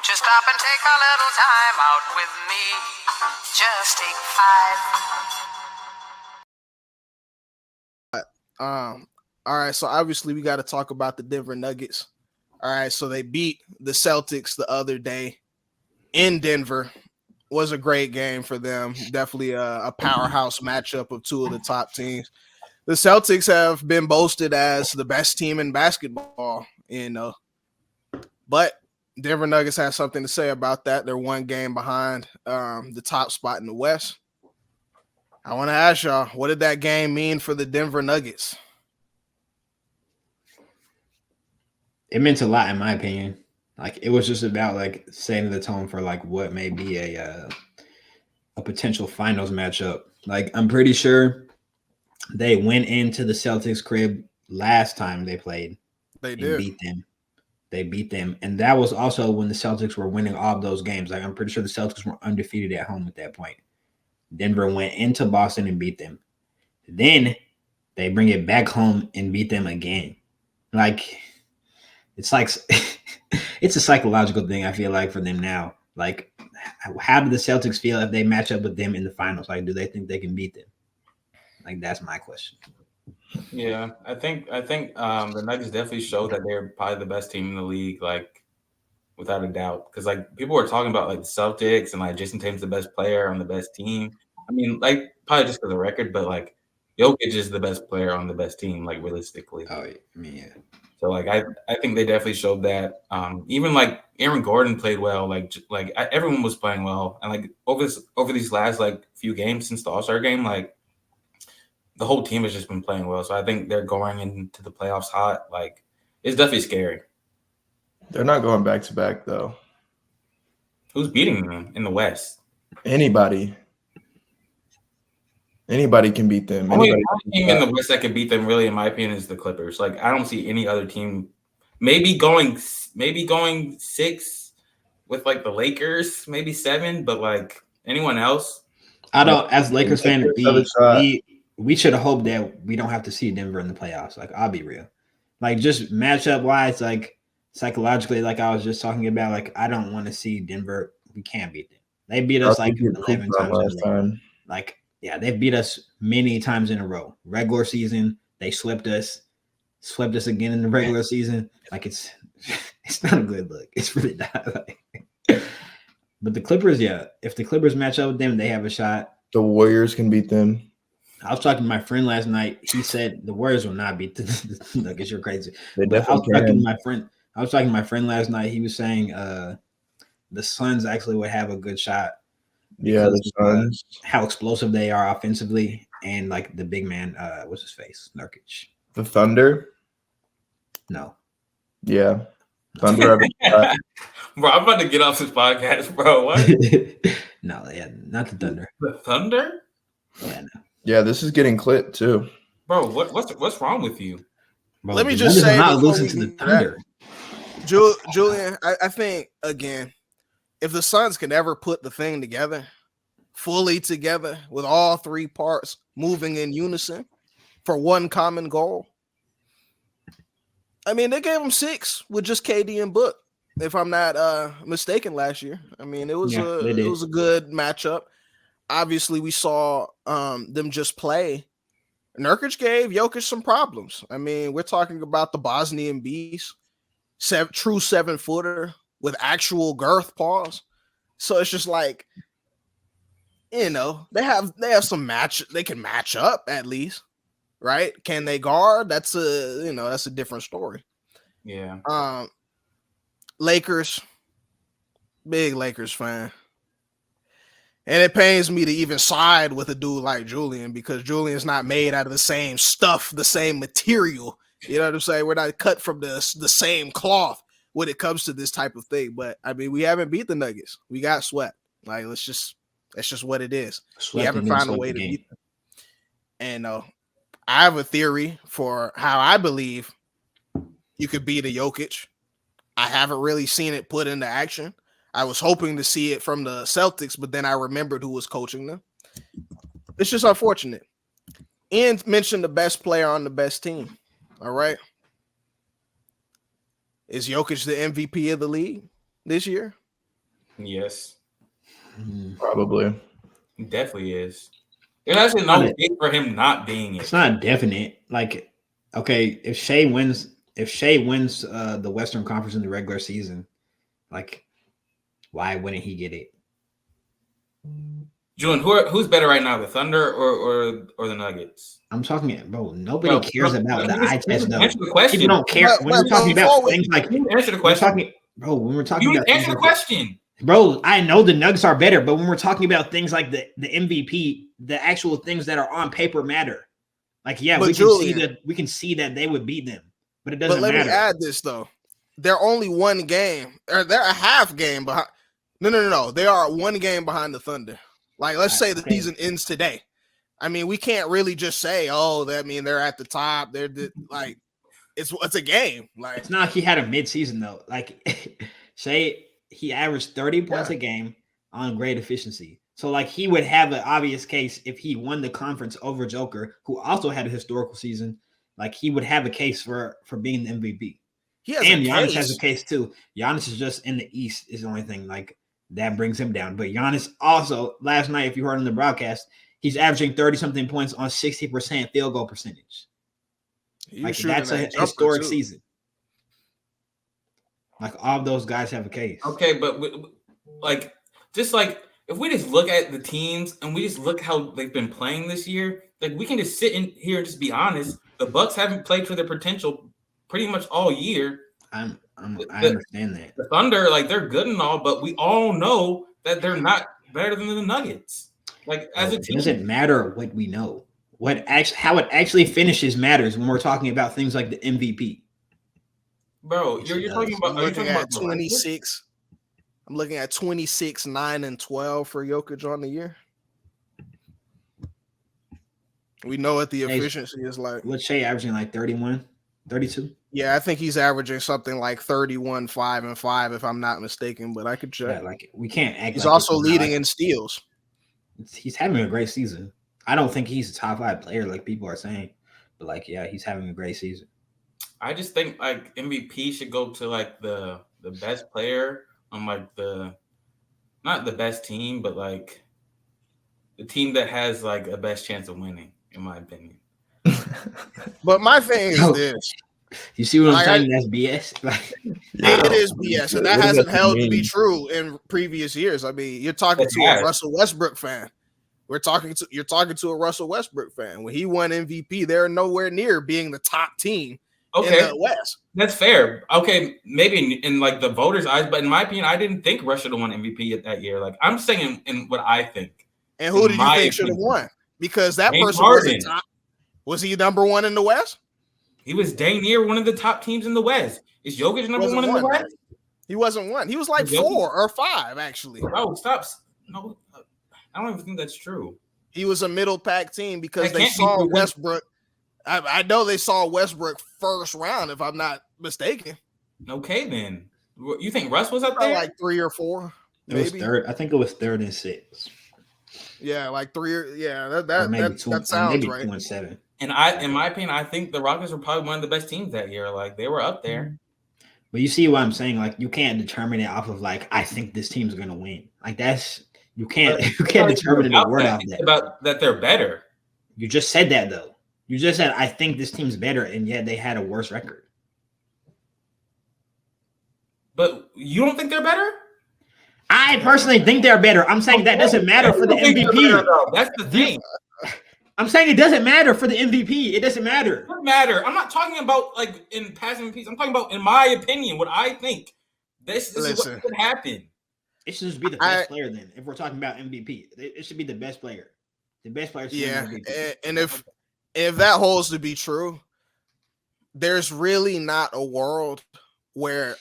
you stop and take a little time out with me? Just take 5. All right, so obviously we got to talk about the Denver Nuggets. All right, so they beat the Celtics the other day in Denver. Was a great game for them. Definitely a powerhouse matchup of two of the top teams. The Celtics have been boasted as the best team in basketball, but Denver Nuggets have something to say about that. They're one game behind the top spot in the West. I want to ask y'all, what did that game mean for the Denver Nuggets? It meant a lot, in my opinion. Like, it was just about like setting the tone for like what may be a potential finals matchup. Like, I'm pretty sure they went into the Celtics crib last time they played. They did. Beat them. They beat them, and that was also when the Celtics were winning all of those games. Like, I'm pretty sure the Celtics were undefeated at home at that point. Denver went into Boston and beat them. Then they bring it back home and beat them again. Like, it's it's a psychological thing, I feel like, for them now. Like, how do the Celtics feel if they match up with them in the finals? Like, do they think they can beat them? Like, that's my question. Yeah, I think the Nuggets definitely showed that they're probably the best team in the league, like, without a doubt. Because like people were talking about like the Celtics and like Jason Tatum's the best player on the best team. I mean, like, probably just for the record, but like Jokic is the best player on the best team, like, realistically. Oh, I mean, yeah. So like I think they definitely showed that. Even like Aaron Gordon played well. Everyone was playing well, and like over these last like few games since the All-Star game, like the whole team has just been playing well. So I think they're going into the playoffs hot. Like, it's definitely scary. They're not going back to back though. Who's beating them in the West? Anybody can beat them. Only one team in the West that could beat them, really, in my opinion, is the Clippers. Like, I don't see any other team. Maybe going 6 with like the Lakers, maybe 7, but like anyone else. I don't. As Lakers fan, we should hope that we don't have to see Denver in the playoffs. Like, I'll be real. Like, just matchup wise, like psychologically, like I was just talking about, like, I don't want to see Denver. We can't beat them. They beat us like 11 times last time. Like, yeah, they've beat us many times in a row. Regular season, they swept us again in the regular season. Like, it's not a good look. It's really not. But the Clippers, yeah, if the Clippers match up with them, they have a shot. The Warriors can beat them. I was talking to my friend last night. He said the Warriors will not beat the Nuggets. You're crazy. They definitely can. I was talking to my friend last night. He was saying the Suns actually would have a good shot. Yeah, the Suns. How explosive they are offensively, and like the big man, what's his face? Nurkic. The Thunder? No. Yeah. Thunder. Bro, I'm about to get off this podcast, bro. What? No, yeah, not the Thunder. The Thunder? Yeah, no. Yeah, this is getting clipped too. Bro, what's wrong with you? Bro, let me just say, not losing to the Thunder. Julian, I think, again, if the Suns can ever put the thing together, fully together, with all three parts moving in unison for one common goal, I mean, they gave them 6 with just KD and Book, if I'm not mistaken, last year. I mean, it was a good matchup. Obviously, we saw them just play. Nurkic gave Jokic some problems. I mean, we're talking about the Bosnian beast, true 7-footer with actual girth pause. So it's just like, they have some match. They can match up at least, right? Can they guard? That's a different story. Yeah. Lakers, big Lakers fan. And it pains me to even side with a dude like Julian, because Julian's not made out of the same stuff, the same material. You know what I'm saying? We're not cut from the same cloth when it comes to this type of thing. But I mean, we haven't beat the Nuggets. We got swept. Like, that's just what it is. We haven't found a way to beat them. And I have a theory for how I believe you could beat a Jokic. I haven't really seen it put into action. I was hoping to see it from the Celtics, but then I remembered who was coaching them. It's just unfortunate. Ian mentioned the best player on the best team. All right. Is Jokic the MVP of the league this year? Yes, Probably. he definitely is. There's actually no case for him not being it. It's not definite. Like, okay, if Shea wins the Western Conference in the regular season, like, why wouldn't he get it? Julian, who's better right now, the Thunder or the Nuggets? I'm talking, bro. Nobody cares about the eye test. No, answer the question. People don't care when we're talking about things like. Answer the question, when we're talking about answer the question, bro. I know the Nuggets are better, but when we're talking about things like the MVP, the actual things that are on paper matter. Like, yeah, we can see that they would beat them, but it doesn't matter. But let me add this though: they're only one game, or they're a half game behind. No. They are one game behind the Thunder. Like, let's say the season ends today. I mean, we can't really just say, "Oh, that mean they're at the top." They're like, it's a game. Like, it's not like he had a midseason though. Like, say he averaged 30 points a game on great efficiency. So, like, he would have an obvious case if he won the conference over Joker, who also had a historical season. Like, he would have a case for being the MVP. And Giannis has a case too. Giannis is just in the East is the only thing like that brings him down. But Giannis also last night, if you heard on the broadcast, he's averaging 30-something points on 60% field goal percentage. Like, that's a historic season. Like, all of those guys have a case. Okay, but like, just like if we just look at the teams and we just look how they've been playing this year, like, we can just sit in here and just be honest. The Bucks haven't played to their potential pretty much all year. I understand that. The Thunder, like, they're good and all, but we all know that they're not better than the Nuggets. Like, as a team, it doesn't matter what we know. How it actually finishes matters when we're talking about things like the MVP. Bro, you're talking about. I'm looking at 26. I'm looking at 26, 9, and 12 for Jokic on the year. We know what the efficiency is like. What's Shea averaging, like 31, 32? Yeah, I think he's averaging something like 31, 5, and 5, if I'm not mistaken, but I could check. Yeah, like, we can't act. He's also leading in steals. He's having a great season. I don't think he's a top 5 player like people are saying, but, like, yeah, he's having a great season. I just think, like, MVP should go to, like, the best player on, like, not the best team, but, like, the team that has, like, a best chance of winning, in my opinion. But my thing is this. You see what I'm saying? That's BS. Like, it is BS, and that hasn't held to be true in previous years. I mean, you're talking to a Russell Westbrook fan. You're talking to a Russell Westbrook fan. When he won MVP, they're nowhere near being the top team in the West. That's fair. Okay, maybe in like the voters' eyes, but in my opinion, I didn't think Russ should have won MVP that year. Like, I'm saying in what I think. And who did you think should have won? Because that person wasn't top. Was he number one in the West? He was dang near one of the top teams in the West. Is Jokic number one in the West? He wasn't one. He was like 4 or 5, actually. Oh, stop. No, I don't even think that's true. He was a middle pack team because they saw Westbrook. I know they saw Westbrook first round, if I'm not mistaken. Okay, then. You think Russ was up there? Like 3 or 4, maybe. It was third. I think it was 3rd and 6. Yeah, like 3. Yeah, that sounds maybe right. 2 and 7. And in my opinion, I think the Rockets were probably one of the best teams that year. Like, they were up there. But you see what I'm saying? Like, you can't determine it off of, like, I think this team's gonna win. Like, that's you can't determine the word out that. About that they're better. You just said that though. You just said I think this team's better, and yet they had a worse record. But you don't think they're better? I personally think they're better. I'm saying that doesn't matter for the MVP. That's the thing. I'm saying it doesn't matter for the MVP. It doesn't matter. It doesn't matter. I'm not talking about like in past MVPs. I'm talking about, in my opinion, what I think. This is what could happen. It should just be the best player then. If we're talking about MVP, it should be the best player. The best player. And if that holds to be true, there's really not a world where,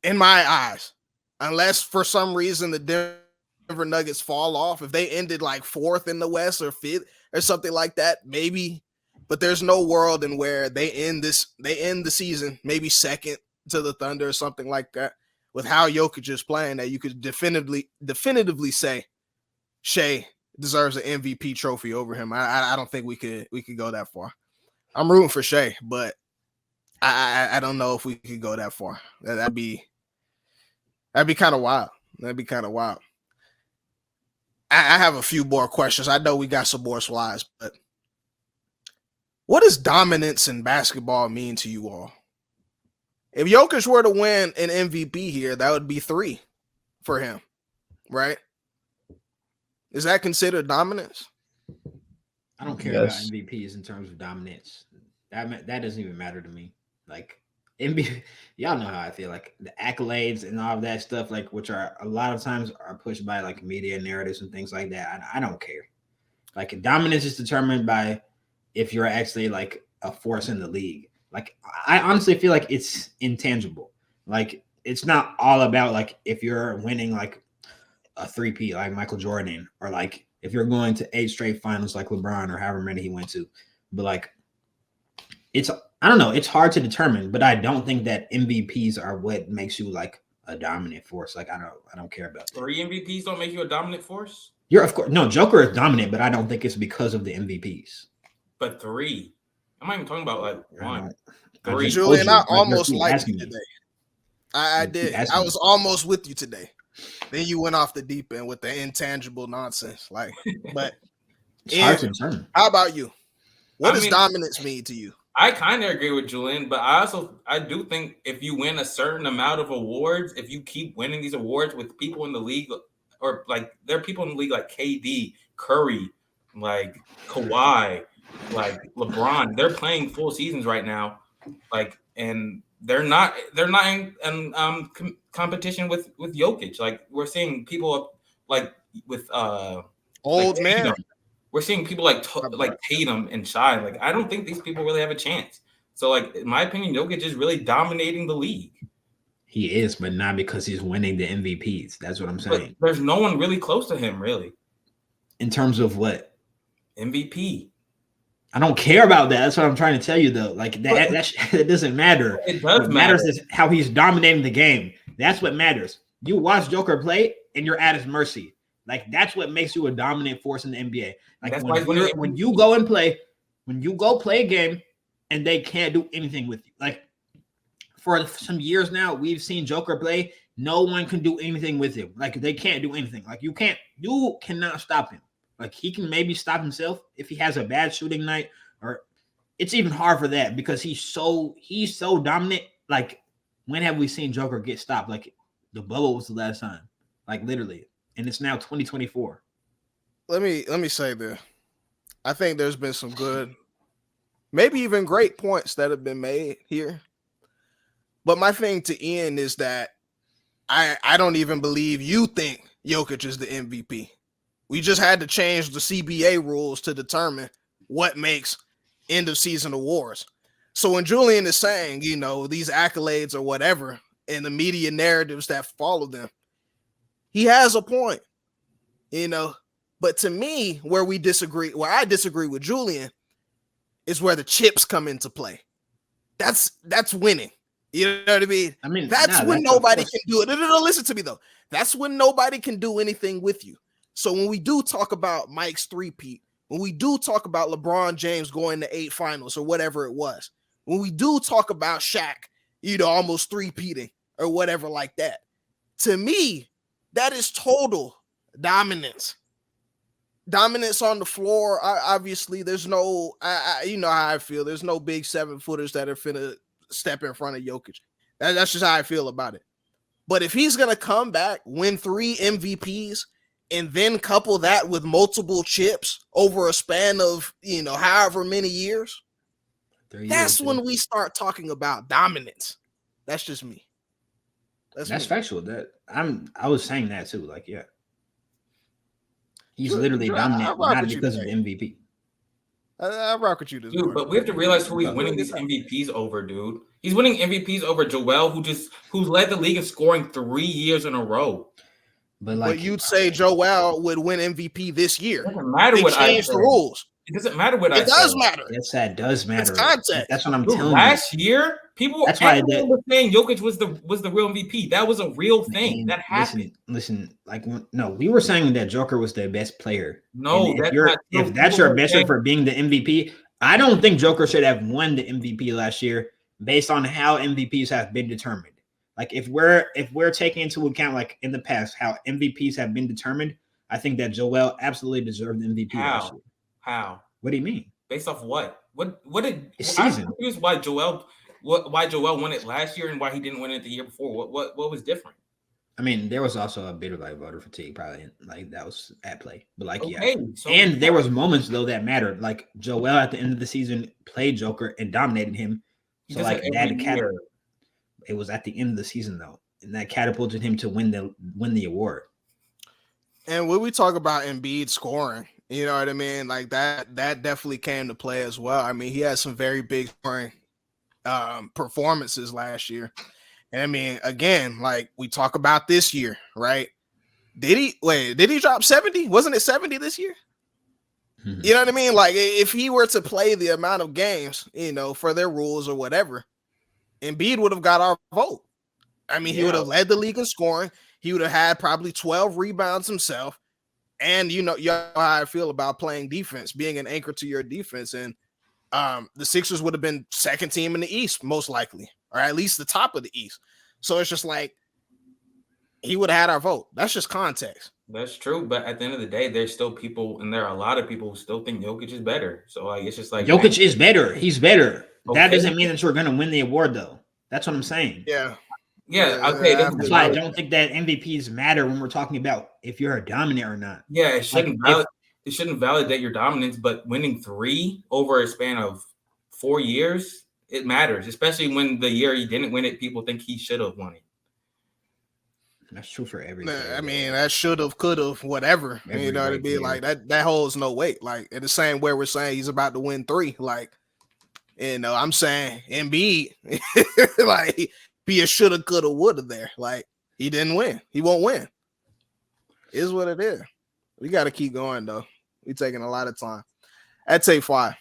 in my eyes, unless for some reason the Denver Nuggets fall off, if they ended like 4th in the West or 5th or something like that, maybe. But there's no world in where they end the season maybe 2nd to the Thunder or something like that. With how Jokic is playing, that you could definitively say Shea deserves an MVP trophy over him. I don't think we could go that far. I'm rooting for Shea, but I don't know if we could go that far. That'd be kind of wild. That'd be kind of wild. I have a few more questions. I know we got some more slides, but what does dominance in basketball mean to you all? If Jokic were to win an MVP here, that would be 3 for him, right? Is that considered dominance? I don't care about MVPs in terms of dominance. That doesn't even matter to me. Like MVP, y'all know how I feel. Like the accolades and all of that stuff, like which are a lot of times are pushed by like media narratives and things like that. I don't care. Like dominance is determined by if you're actually like a force in the league. Like I honestly feel like it's intangible. Like it's not all about like if you're winning like a 3-peat like Michael Jordan, or like if you're going to 8 straight finals like LeBron or however many he went to. But like it's, I don't know, it's hard to determine, but I don't think that MVPs are what makes you like a dominant force. Like I don't care about that. 3 MVPs don't make you a dominant force? You're of course no, Joker is dominant, but I don't think it's because of the MVPs. But 3. I'm not even talking about like 1. Julian, I almost liked you today. I did. I was almost with you today. Then you went off the deep end with the intangible nonsense. Like, but how about you? What does dominance mean to you? I kind of agree with Julian, but I do think if you win a certain amount of awards, if you keep winning these awards with people in the league, or like there are people in the league like KD, Curry, like Kawhi, like LeBron, they're playing full seasons right now, like, and they're not in competition with Jokic. Like we're seeing people like with old man. We're seeing people like Tatum and Shai. Like I don't think these people really have a chance. So like in my opinion, Jokic is really dominating the league. He is, but not because he's winning the MVPs. That's what I'm saying. But there's no one really close to him, really. In terms of what? MVP. I don't care about that. That's what I'm trying to tell you, though. Like that doesn't matter. It does what matters is how he's dominating the game. That's what matters. You watch Joker play, and you're at his mercy. Like that's what makes you a dominant force in the NBA. Like when you go play a game, and they can't do anything with you. Like for some years now, we've seen Joker play. No one can do anything with him. Like they can't do anything. Like you cannot stop him. Like he can maybe stop himself if he has a bad shooting night, or it's even hard for that because he's so dominant. Like when have we seen Joker get stopped? Like the bubble was the last time, like literally, and it's now 2024. Let me say this. I think there's been some good, maybe even great points that have been made here. But my thing to end is that I don't even believe you think Jokic is the MVP. We just had to change the CBA rules to determine what makes end of season awards. So when Julian is saying, these accolades or whatever, and the media narratives that follow them, he has a point, But to me, where I disagree with Julian, is where the chips come into play. That's winning. You know what I mean? That's when nobody can do it. No, listen to me though. That's when nobody can do anything with you. So when we do talk about Mike's 3-peat, when we do talk about LeBron James going to 8 finals or whatever it was, when we do talk about Shaq, almost 3-peating or whatever like that, to me, that is total dominance. Dominance on the floor. Obviously, there's no, you know how I feel. There's no big 7-footers that are finna step in front of Jokic. That's just how I feel about it. But if he's gonna come back, win 3 MVPs, and then couple that with multiple chips over a span of, however many years, that's when we start talking about dominance. That's just me. That's factual. I was saying that too. Like, yeah. He's literally dominant, not because of the MVP. I rock with you this dude, but we have to realize who he's winning these MVPs over, dude. He's winning MVPs over Joel, who's led the league in scoring 3 years in a row. But you'd say Joel would win MVP this year. It doesn't matter what I say. The rules. It doesn't matter what I say. It does matter. Yes, that does matter. It's context. That's what I'm telling you. Last year, everyone was saying Jokic was the real MVP. That was a real thing. That happened. Listen, we were saying that Joker was the best player. No, if that's your metric for being the MVP, I don't think Joker should have won the MVP last year based on how MVPs have been determined. Like if we're taking into account like in the past how MVPs have been determined, I think that Joel absolutely deserved the MVP last year. How? What do you mean? Based off what? What did season? I'm confused why Joel won it last year and why he didn't win it the year before. What was different? I mean, there was also a bit of like voter fatigue, probably like that was at play. But like, Okay, yeah, so and there was moments though that mattered. Like Joel at the end of the season played Joker and dominated him. So like that it was at the end of the season though, and that catapulted him to win the award. And when we talk about Embiid scoring, you know what I mean? Like that definitely came to play as well. I mean, he had some very big scoring performances last year. And I mean, again, like we talk about this year, right? Did he drop 70? Wasn't it 70 this year? Mm-hmm. You know what I mean? Like if he were to play the amount of games, you know, for their rules or whatever, Embiid would have got our vote. I mean, he would have led the league in scoring. He would have had probably 12 rebounds himself. And you know how I feel about playing defense, being an anchor to your defense. And the Sixers would have been second team in the East, most likely, or at least the top of the East. So it's just like he would have had our vote. That's just context. That's true. But at the end of the day, there's still people, and there are a lot of people who still think Jokic is better. So like it's just like Jokic is better. He's better. Okay. That doesn't mean that you're gonna win the award though. That's what I'm saying. Yeah. Yeah, okay. That's why I don't think that MVPs matter when we're talking about if you're a dominant or not. Yeah, it shouldn't validate your dominance, but winning 3 over a span of 4 years, it matters, especially when the year he didn't win it, people think he should have won it. That's true for everything. I mean, that should have, could have, whatever. You know what I mean? Like that holds no weight. Like in the same way we're saying he's about to win 3. Like, you know, I'm saying Embiid, like be a shoulda, coulda, woulda there. Like he didn't win. He won't win. It is what it is. We got to keep going though. We're taking a lot of time. I'd say 5.